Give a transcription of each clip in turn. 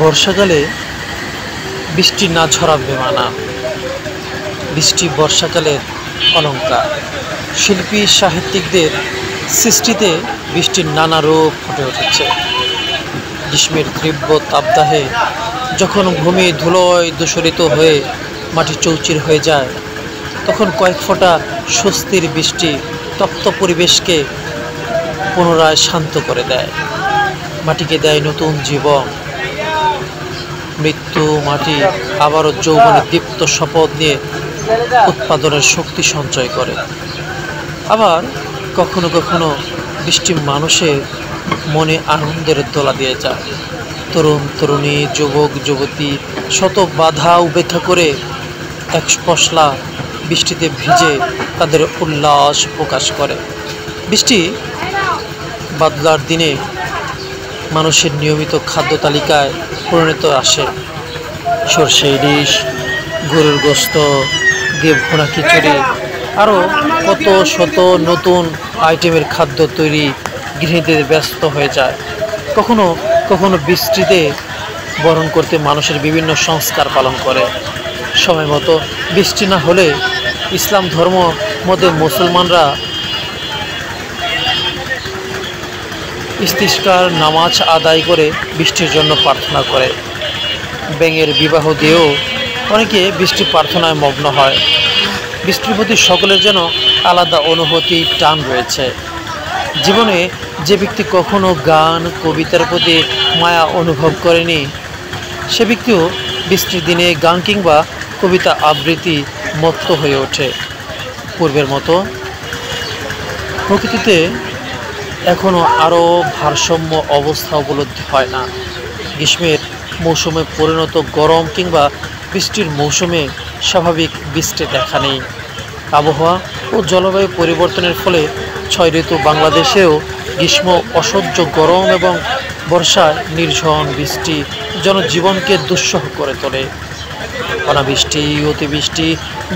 বর্ষাকালে বৃষ্টি না ঝরাবে মানা। বৃষ্টি বর্ষাকালের অলংকার। শিল্পী সাহিত্যিকদের সৃষ্টিতে বৃষ্টির নানা রূপ ফুটে উঠেছে। গ্রীষ্মের তীব্র তাপদাহে যখন ভূমি ধুলোয় দূষরিত হয়ে মাটি চৌচির হয়ে যায়, তখন কয়েক ফোঁটা স্বস্তির বৃষ্টি তপ্ত পরিবেশকে পুনরায় শান্ত করে দেয়। মাটিকে দেয় নতুন জীবন। মৃত্যু মাটি আবারও যৌবনে দীপ্ত শপথ নিয়ে উৎপাদনের শক্তি সঞ্চয় করে। আবার কখনো কখনো বৃষ্টি মানুষের মনে আনন্দের দোলা দিয়ে যায়। তরুণ তরুণী, যুবক যুবতী শত বাধা উপেক্ষা করে এক পশলা বৃষ্টিতে ভিজে তাদের উল্লাস প্রকাশ করে। বৃষ্টি বাদলার দিনে মানুষের নিয়মিত খাদ্য তালিকায় পরিণত আসে। সরষে ইলিশ, গরুর গোস্ত দিয়ে ভুনা খিচুড়ি, আরও কত শত নতুন আইটেমের খাদ্য তৈরি গৃহিণীদের ব্যস্ত হয়ে যায়। কখনো কখনো বৃষ্টিতে বরণ করতে মানুষের বিভিন্ন সংস্কার পালন করে। সময় মতো বৃষ্টি না হলে ইসলাম ধর্ম মতে মুসলমানরা ইস্তিসকার নামাজ আদায় করে বৃষ্টির জন্য প্রার্থনা করে। ব্যাঙের বিবাহ দিয়েও অনেকে বৃষ্টি প্রার্থনায় মগ্ন হয়। বৃষ্টির প্রতি সকলের যেন আলাদা অনুভূতি, টান রয়েছে। জীবনে যে ব্যক্তি কখনো গান কবিতার প্রতি মায়া অনুভব করেনি, সে ব্যক্তিও বৃষ্টির দিনে গান কিংবা কবিতা আবৃত্তি মত্ত হয়ে ওঠে। পূর্বের মতো প্রকৃতিতে এখনও আরও ভারসাম্য অবস্থা উপলব্ধি হয় না। গ্রীষ্মের মৌসুমে পরিণত গরম কিংবা বৃষ্টির মৌসুমে স্বাভাবিক বৃষ্টির দেখা নেই। আবহাওয়া ও জলবায়ু পরিবর্তনের ফলে 6 ঋতু বাংলাদেশেও গ্রীষ্ম অসহ্য গরম এবং বর্ষায় নির্ঝন বৃষ্টি জনজীবনকে দুঃসহ করে তোলে। অনাবৃষ্টি, অতিবৃষ্টি,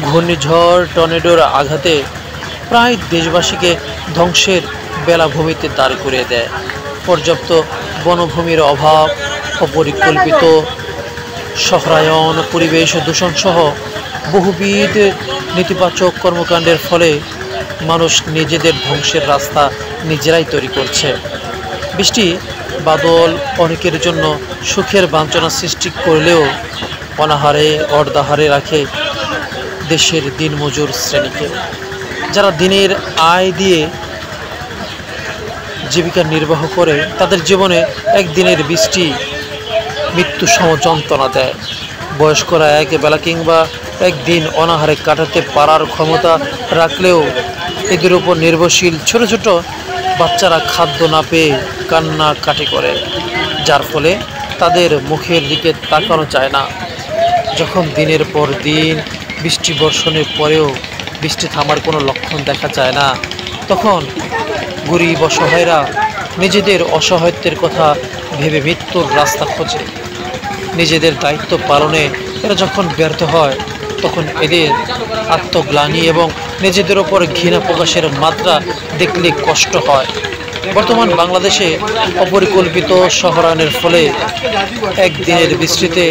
ঘূর্ণিঝড়, টর্নেডোর আঘাতে প্রায় দেশবাসীকে ধ্বংসের বেলাভূমিতে দাঁড় করিয়ে দেয়। পর্যাপ্ত বনভূমির অভাব, অপরিকল্পিত শহরায়ন, পরিবেশ দূষণ সহ বহুবিধ নেতিবাচক কর্মকাণ্ডের ফলে মানুষ নিজেদের ধ্বংসের রাস্তা নিজেরাই তৈরি করছে। বৃষ্টি বাদল অনেকের জন্য সুখের বাঞ্ছনা সৃষ্টি করলেও অনাহারে অর্ধাহারে রাখে দেশের দিনমজুর শ্রেণীকে, যারা দিনের আয় দিয়ে জীবিকা নির্বাহ করে। তাদের জীবনে একদিনের বৃষ্টি মৃত্যু সম যন্ত্রণা দেয়। বয়স্করা এক বেলা কিংবা একদিন অনাহারে কাটাতে পারার ক্ষমতা রাখলেও এদের উপর নির্ভরশীল ছোট ছোট বাচ্চারা খাদ্য না পেয়ে কান্নাকাটি করে, যার ফলে তাদের মুখের দিকে তাকানো যায় না। যখন দিনের পর দিন বৃষ্টি বর্ষণের পরেও বৃষ্টি থামার কোনো লক্ষণ দেখা যায় না, তখন গরিব অসহায়রা নিজেদের অসহায়ত্বের কথা ভেবে মৃত্যুর রাস্তা খোঁজে। নিজেদের দায়িত্ব পালনে এরা যখন ব্যর্থ হয়, তখন এদের আত্মগ্লানি এবং নিজেদের ওপর ঘৃণা প্রকাশের মাত্রা দেখলে কষ্ট হয়। বর্তমান বাংলাদেশে অপরিকল্পিত শহরায়নের ফলে একদিনের বৃষ্টিতে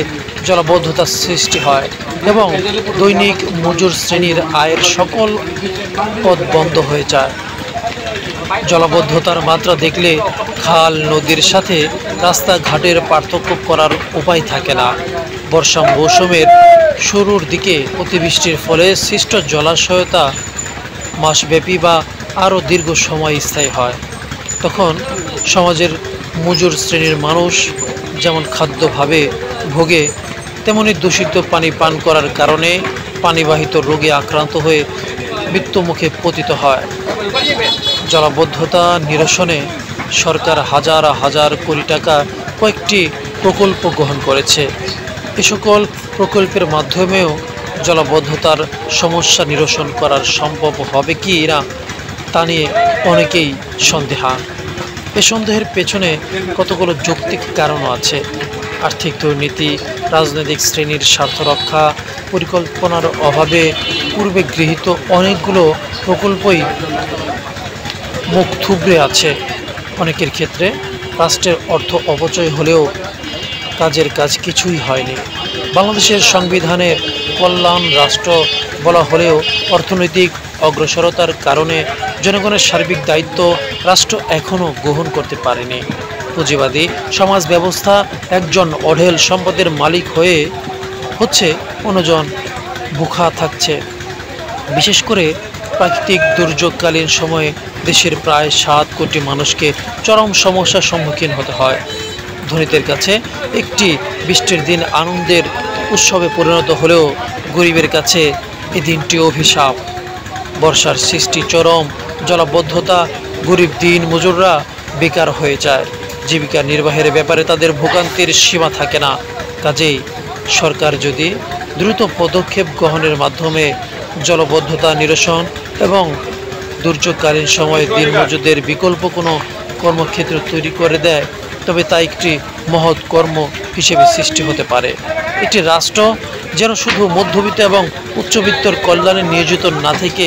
জলাবদ্ধতার সৃষ্টি হয় এবং দৈনিক মজুর শ্রেণীর আয়ের সকল পথ বন্ধ হয়ে যায়। জলাবদ্ধতার মাত্রা দেখলে খাল নদীর সাথে রাস্তাঘাটের পার্থক্য করার উপায় থাকে না। বর্ষা মৌসুমের শুরুর দিকে অতিবৃষ্টির ফলে সৃষ্ট জলাশয়তা মাসব্যাপী বা আরও দীর্ঘ সময় স্থায়ী হয়। তখন সমাজের মজুর শ্রেণীর মানুষ যেমন খাদ্যভাবে ভোগে, তেমনি দূষিত পানি পান করার কারণে পানিবাহিত রোগে আক্রান্ত হয়ে মৃত্যুমুখে পতিত হয়। জলাবদ্ধতা নিরসনে সরকার হাজার হাজার কোটি টাকা কয়েকটি প্রকল্প গ্রহণ করেছে। এ সকল প্রকল্পের মাধ্যমেও জলাবদ্ধতার সমস্যা নিরসন করার সম্ভব হবে কি না তা নিয়ে অনেকেই সন্দেহান। এ সন্দেহের পেছনে কতগুলো যৌক্তিক কারণও আছে। আর্থিক দুর্নীতি, রাজনৈতিক শ্রেণীর স্বার্থ রক্ষা, পরিকল্পনার অভাবে পূর্বে গৃহীত অনেকগুলো প্রকল্পই মুখ থুবড়ে আছে। অনেকের ক্ষেত্রে রাষ্ট্রের অর্থ অপচয় হলেও কাজের কাজ কিছুই হয়নি। বাংলাদেশের সংবিধানের কল্যাণ রাষ্ট্র বলা হলেও অর্থনৈতিক অগ্রসরতার কারণে জনগণের সার্বিক দায়িত্ব রাষ্ট্র এখনও গ্রহণ করতে পারেনি। পুঁজিবাদী সমাজ ব্যবস্থা একজন অঢেল সম্পদের মালিক হচ্ছে অন্যজন ভুখা থাকছে। বিশেষ করে প্রাকৃতিক দুর্যোগকালীন সময়ে দেশের প্রায় 7 কোটি মানুষকে চরম সমস্যার সম্মুখীন হতে হয়। ধনীদের কাছে একটি বৃষ্টির দিন আনন্দের উৎসবে পরিণত হলেও গরিবের কাছে এই দিনটি অভিশাপ। বর্ষার সৃষ্টি চরম জলাবদ্ধতা, গরিব দিন মজুররা বেকার হয়ে যায়। জীবিকা নির্বাহের ব্যাপারে তাদের ভোগান্তির সীমা থাকে না। কাজেই সরকার যদি দ্রুত পদক্ষেপ গ্রহণের মাধ্যমে জলাবদ্ধতা নিরসন এবং দুর্যোগকালীন সময়ে দিনমজুরদের বিকল্প কোনো কর্মক্ষেত্র তৈরি করে দেয়, তবে তা একটি মহৎ কর্ম হিসেবে সৃষ্টি হতে পারে। একটি রাষ্ট্র যেন শুধু মধ্যবিত্ত এবং উচ্চবিত্তর কল্যাণে নিয়োজিত না থেকে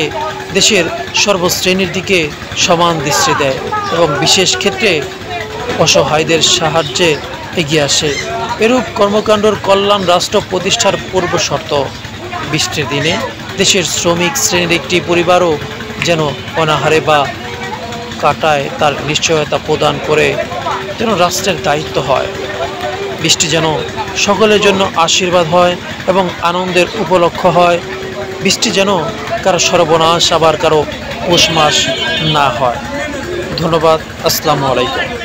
দেশের সর্বশ্রেণীর দিকে সমান দৃষ্টি দেয় এবং বিশেষ ক্ষেত্রে অসহায়দের সাহায্যে এগিয়ে আসে। এরূপ কর্মকাণ্ডর কল্যাণ রাষ্ট্র প্রতিষ্ঠার পূর্ব শর্ত। বৃষ্টির দিনে দেশের শ্রমিক শ্রেণীর একটি পরিবারও যেন অনাহারে বা কাটায় তার নিশ্চয়তা প্রদান করে যেন রাষ্ট্রের দায়িত্ব হয়। বৃষ্টি যেন সকলের জন্য আশীর্বাদ হয় এবং আনন্দের উপলক্ষ হয়। বৃষ্টি যেন কারো সর্বনাশ আবার কারো পৌষ মাস না হয়। ধন্যবাদ। আসসালামু আলাইকুম।